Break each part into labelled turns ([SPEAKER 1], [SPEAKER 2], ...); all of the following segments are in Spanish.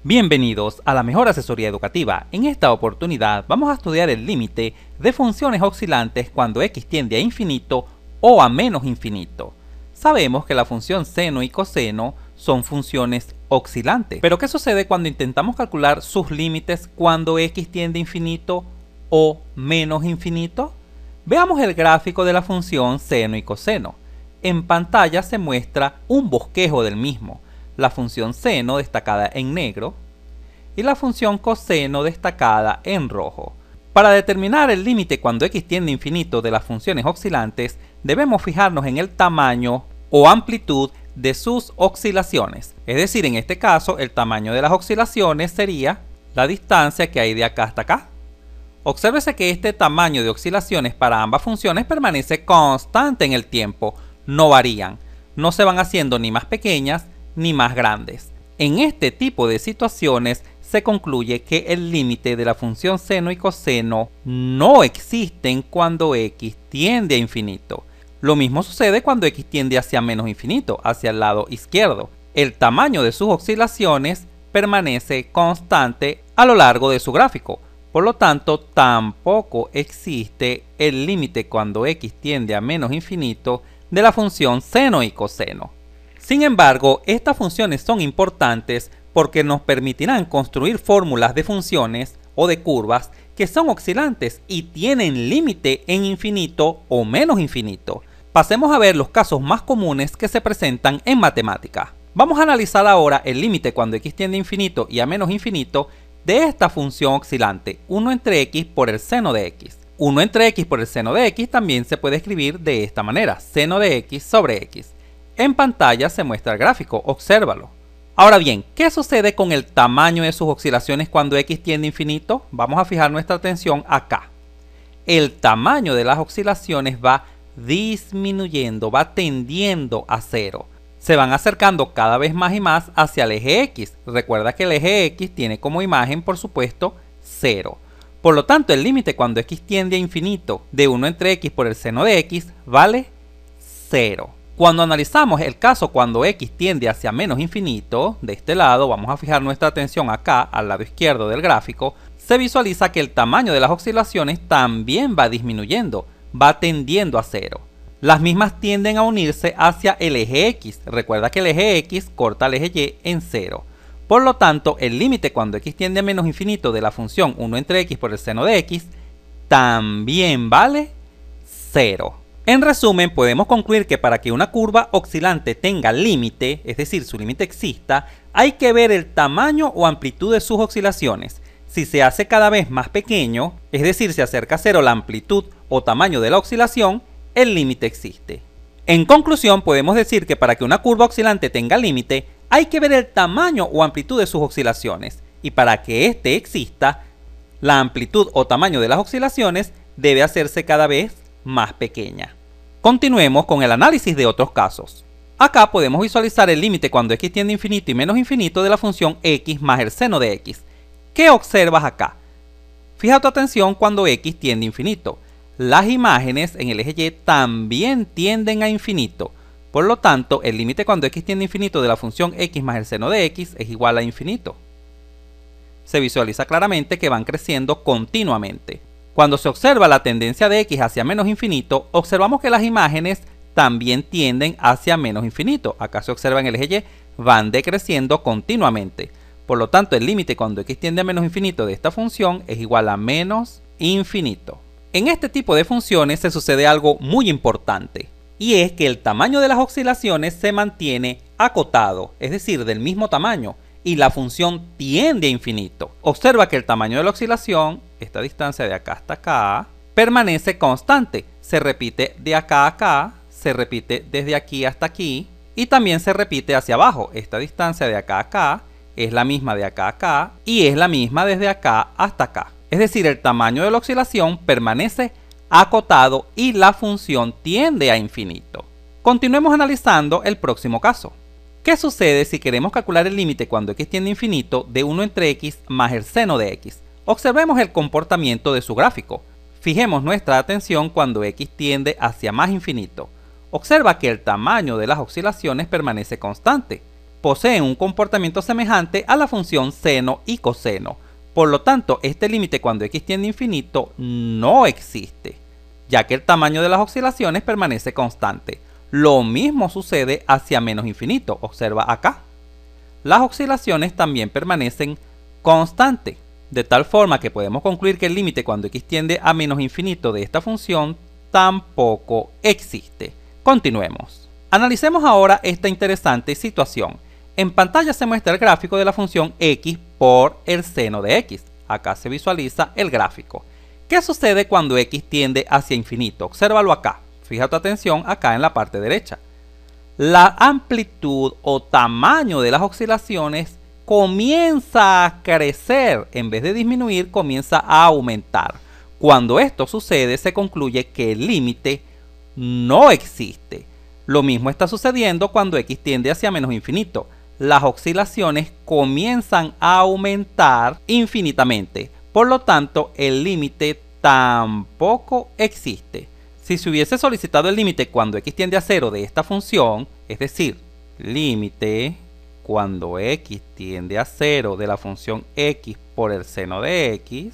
[SPEAKER 1] Bienvenidos a la mejor asesoría educativa. En esta oportunidad vamos a estudiar el límite de funciones oscilantes cuando x tiende a infinito o a menos infinito. Sabemos que la función seno y coseno son funciones oscilantes, pero ¿qué sucede cuando intentamos calcular sus límites cuando x tiende a infinito o menos infinito? Veamos el gráfico de la función seno y coseno. En pantalla se muestra un bosquejo del mismo. La función seno destacada en negro y la función coseno destacada en rojo. Para determinar el límite cuando x tiende a infinito de las funciones oscilantes, debemos fijarnos en el tamaño o amplitud de sus oscilaciones. Es decir, en este caso, el tamaño de las oscilaciones sería la distancia que hay de acá hasta acá. Obsérvese que este tamaño de oscilaciones para ambas funciones permanece constante en el tiempo, no varían, no se van haciendo ni más pequeñas ni más grandes. En este tipo de situaciones se concluye que el límite de la función seno y coseno no existen cuando x tiende a infinito. Lo mismo sucede cuando x tiende hacia menos infinito, hacia el lado izquierdo. El tamaño de sus oscilaciones permanece constante a lo largo de su gráfico. Por lo tanto, tampoco existe el límite cuando x tiende a menos infinito de la función seno y coseno. Sin embargo, estas funciones son importantes porque nos permitirán construir fórmulas de funciones o de curvas que son oscilantes y tienen límite en infinito o menos infinito. Pasemos a ver los casos más comunes que se presentan en matemática. Vamos a analizar ahora el límite cuando x tiende a infinito y a menos infinito de esta función oscilante, 1 entre x por el seno de x. 1 entre x por el seno de x también se puede escribir de esta manera, seno de x sobre x. En pantalla se muestra el gráfico, obsérvalo. Ahora bien, ¿qué sucede con el tamaño de sus oscilaciones cuando x tiende a infinito? Vamos a fijar nuestra atención acá. El tamaño de las oscilaciones va disminuyendo, va tendiendo a cero. Se van acercando cada vez más y más hacia el eje x. Recuerda que el eje x tiene como imagen, por supuesto, 0. Por lo tanto, el límite cuando x tiende a infinito de 1 entre x por el seno de x vale 0. Cuando analizamos el caso cuando x tiende hacia menos infinito, de este lado, vamos a fijar nuestra atención acá, al lado izquierdo del gráfico, se visualiza que el tamaño de las oscilaciones también va disminuyendo, va tendiendo a 0. Las mismas tienden a unirse hacia el eje x. Recuerda que el eje x corta el eje y en 0. Por lo tanto, el límite cuando x tiende a menos infinito de la función 1 entre x por el seno de x también vale 0. En resumen, podemos concluir que para que una curva oscilante tenga límite, es decir, su límite exista, hay que ver el tamaño o amplitud de sus oscilaciones. Si se hace cada vez más pequeño, es decir, se acerca a 0 la amplitud o tamaño de la oscilación, el límite existe. En conclusión, podemos decir que para que una curva oscilante tenga límite, hay que ver el tamaño o amplitud de sus oscilaciones. Y para que éste exista, la amplitud o tamaño de las oscilaciones debe hacerse cada vez más pequeña. Continuemos con el análisis de otros casos. Acá podemos visualizar el límite cuando x tiende a infinito y menos infinito de la función x más el seno de x. ¿Qué observas acá? Fija tu atención cuando x tiende a infinito. Las imágenes en el eje y también tienden a infinito. Por lo tanto, el límite cuando x tiende a infinito de la función x más el seno de x es igual a infinito. Se visualiza claramente que van creciendo continuamente. Cuando se observa la tendencia de x hacia menos infinito, observamos que las imágenes también tienden hacia menos infinito. Acá se observa en el eje y, van decreciendo continuamente. Por lo tanto, el límite cuando x tiende a menos infinito de esta función es igual a menos infinito. En este tipo de funciones se sucede algo muy importante, y es que el tamaño de las oscilaciones se mantiene acotado, es decir, del mismo tamaño, y la función tiende a infinito. Observa que el tamaño de la oscilación, esta distancia de acá hasta acá, permanece constante. Se repite de acá a acá, se repite desde aquí hasta aquí, y también se repite hacia abajo. Esta distancia de acá a acá es la misma de acá a acá, y es la misma desde acá hasta acá. Es decir, el tamaño de la oscilación permanece acotado y la función tiende a infinito. Continuemos analizando el próximo caso. ¿Qué sucede si queremos calcular el límite cuando x tiende a infinito de 1 entre x más el seno de x? Observemos el comportamiento de su gráfico. Fijemos nuestra atención cuando x tiende hacia más infinito. Observa que el tamaño de las oscilaciones permanece constante. poseen un comportamiento semejante a la función seno y coseno. Por lo tanto, este límite cuando x tiende a infinito no existe, ya que el tamaño de las oscilaciones permanece constante. Lo mismo sucede hacia menos infinito. Observa acá. Las oscilaciones también permanecen constantes, de tal forma que podemos concluir que el límite cuando x tiende a menos infinito de esta función tampoco existe. Continuemos. Analicemos ahora esta interesante situación. En pantalla se muestra el gráfico de la función x por el seno de x. Acá se visualiza el gráfico. ¿Qué sucede cuando x tiende hacia infinito? Obsérvalo acá. Fija tu atención acá en la parte derecha. La amplitud o tamaño de las oscilaciones comienza a crecer. En vez de disminuir, comienza a aumentar. Cuando esto sucede, se concluye que el límite no existe. Lo mismo está sucediendo cuando x tiende hacia menos infinito. Las oscilaciones comienzan a aumentar infinitamente. Por lo tanto, el límite tampoco existe. Si se hubiese solicitado el límite cuando x tiende a 0 de esta función, es decir, límite cuando x tiende a 0 de la función x por el seno de x,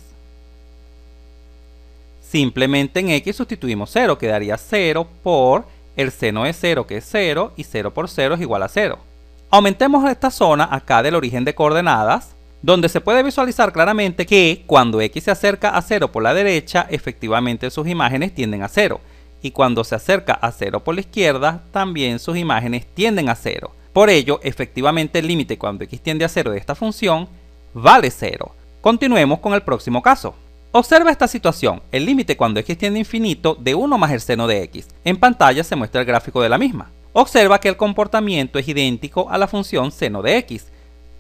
[SPEAKER 1] simplemente en x sustituimos 0, quedaría 0 por el seno de 0, que es 0, y 0 por 0 es igual a 0. Aumentemos esta zona acá del origen de coordenadas, donde se puede visualizar claramente que cuando x se acerca a 0 por la derecha, efectivamente sus imágenes tienden a 0. Y cuando se acerca a 0 por la izquierda, también sus imágenes tienden a 0. Por ello, efectivamente el límite cuando x tiende a 0 de esta función vale 0. Continuemos con el próximo caso. Observa esta situación, el límite cuando x tiende a infinito de 1 más el seno de x. En pantalla se muestra el gráfico de la misma. Observa que el comportamiento es idéntico a la función seno de x.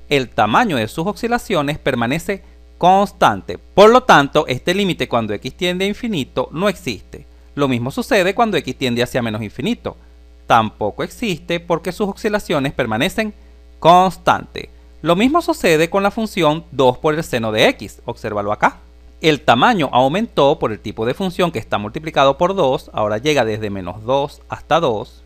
[SPEAKER 1] El tamaño de sus oscilaciones permanece constante. Por lo tanto, este límite cuando x tiende a infinito no existe. Lo mismo sucede cuando x tiende hacia menos infinito. Tampoco existe porque sus oscilaciones permanecen constantes. Lo mismo sucede con la función 2 por el seno de x. Obsérvalo acá. El tamaño aumentó por el tipo de función que está multiplicado por 2. Ahora llega desde menos 2 hasta 2.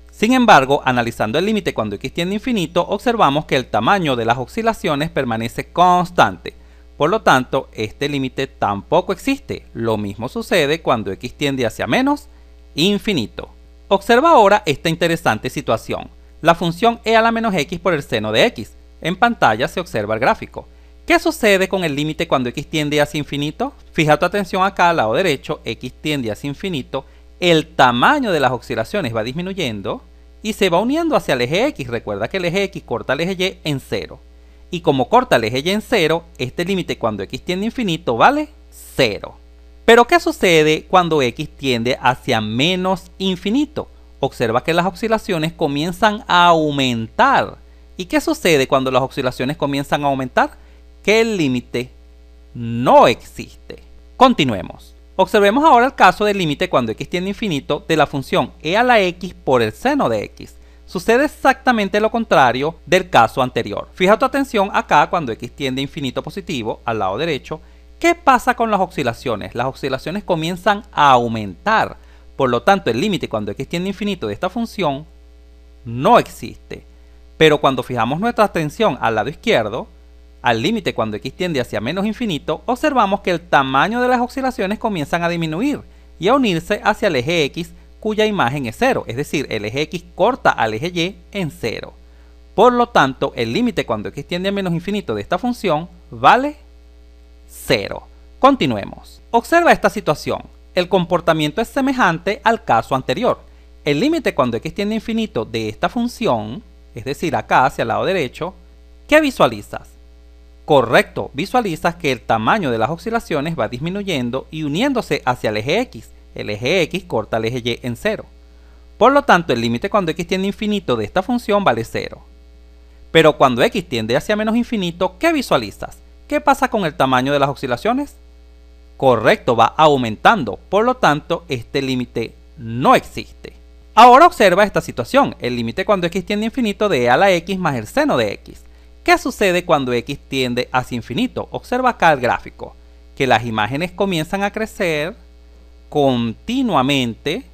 [SPEAKER 1] Sin embargo, analizando el límite cuando x tiende a infinito, observamos que el tamaño de las oscilaciones permanece constante. Por lo tanto, este límite tampoco existe. Lo mismo sucede cuando x tiende hacia menos infinito. Observa ahora esta interesante situación. La función e a la menos x por el seno de x. En pantalla se observa el gráfico. ¿Qué sucede con el límite cuando x tiende hacia infinito? Fija tu atención acá al lado derecho, x tiende hacia infinito. El tamaño de las oscilaciones va disminuyendo y se va uniendo hacia el eje x. Recuerda que el eje x corta el eje y en 0. Y como corta el eje y en 0, este límite cuando x tiende a infinito vale 0. Pero ¿qué sucede cuando x tiende hacia menos infinito? Observa que las oscilaciones comienzan a aumentar. ¿Y qué sucede cuando las oscilaciones comienzan a aumentar? Que el límite no existe. Continuemos. Observemos ahora el caso del límite cuando x tiende a infinito de la función e a la x por el seno de x. Sucede exactamente lo contrario del caso anterior. Fija tu atención acá cuando x tiende a infinito positivo, al lado derecho. ¿Qué pasa con las oscilaciones? Las oscilaciones comienzan a aumentar. Por lo tanto, el límite cuando x tiende a infinito de esta función no existe. Pero cuando fijamos nuestra atención al lado izquierdo, al límite cuando x tiende hacia menos infinito, observamos que el tamaño de las oscilaciones comienzan a disminuir y a unirse hacia el eje x, cuya imagen es 0, es decir, el eje x corta al eje y en 0. Por lo tanto, el límite cuando x tiende a menos infinito de esta función vale 0. Continuemos. Observa esta situación. El comportamiento es semejante al caso anterior. El límite cuando x tiende a infinito de esta función, es decir, acá hacia el lado derecho, ¿qué visualizas? Correcto, visualizas que el tamaño de las oscilaciones va disminuyendo y uniéndose hacia el eje x. El eje x corta el eje y en 0. Por lo tanto, el límite cuando x tiende a infinito de esta función vale 0. Pero cuando x tiende hacia menos infinito, ¿qué visualizas? ¿Qué pasa con el tamaño de las oscilaciones? Correcto, va aumentando. Por lo tanto, este límite no existe. Ahora observa esta situación. El límite cuando x tiende a infinito de e a la x más el seno de x. ¿Qué sucede cuando x tiende hacia infinito? Observa acá el gráfico, que las imágenes comienzan a crecer continuamente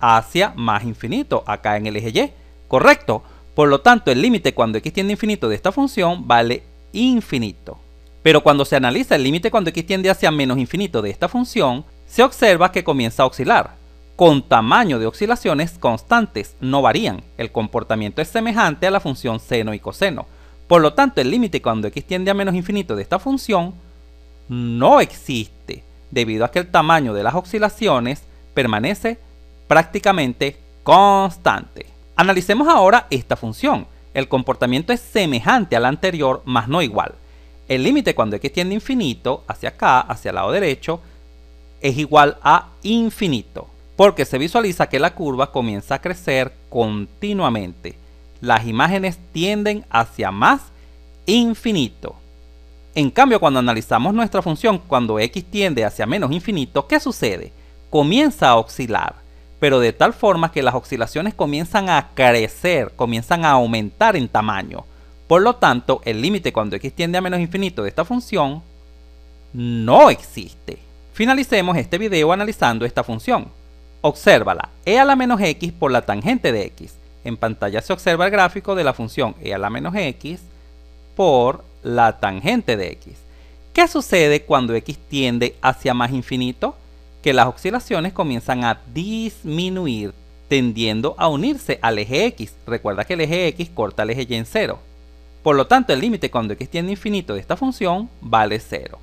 [SPEAKER 1] hacia más infinito, acá en el eje y. Correcto. Por lo tanto, el límite cuando x tiende a infinito de esta función vale infinito. Pero cuando se analiza el límite cuando x tiende hacia menos infinito de esta función, se observa que comienza a oscilar, con tamaño de oscilaciones constantes, no varían. El comportamiento es semejante a la función seno y coseno. Por lo tanto, el límite cuando x tiende a menos infinito de esta función no existe, debido a que el tamaño de las oscilaciones permanece prácticamente constante. Analicemos ahora esta función. El comportamiento es semejante al anterior, mas no igual. El límite cuando x tiende a infinito, hacia acá, hacia el lado derecho, es igual a infinito, porque se visualiza que la curva comienza a crecer continuamente. Las imágenes tienden hacia más infinito. En cambio, cuando analizamos nuestra función cuando x tiende hacia menos infinito, ¿qué sucede? Comienza a oscilar, pero de tal forma que las oscilaciones comienzan a crecer, comienzan a aumentar en tamaño. Por lo tanto, el límite cuando x tiende a menos infinito de esta función no existe. Finalicemos este video analizando esta función. Obsérvala, e a la menos x por la tangente de x. En pantalla se observa el gráfico de la función e a la menos x por la tangente de x. ¿Qué sucede cuando x tiende hacia más infinito? Que las oscilaciones comienzan a disminuir, tendiendo a unirse al eje x. Recuerda que el eje x corta el eje y en 0. Por lo tanto, el límite cuando x tiende a infinito de esta función vale 0.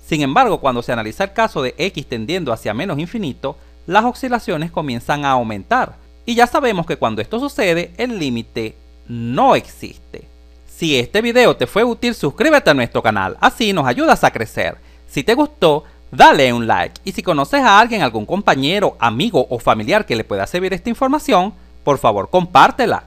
[SPEAKER 1] Sin embargo, cuando se analiza el caso de x tendiendo hacia menos infinito, las oscilaciones comienzan a aumentar. Y ya sabemos que cuando esto sucede, el límite no existe. Si este video te fue útil, suscríbete a nuestro canal, así nos ayudas a crecer. Si te gustó, dale un like. Y si conoces a alguien, algún compañero, amigo o familiar que le pueda servir esta información, por favor compártela.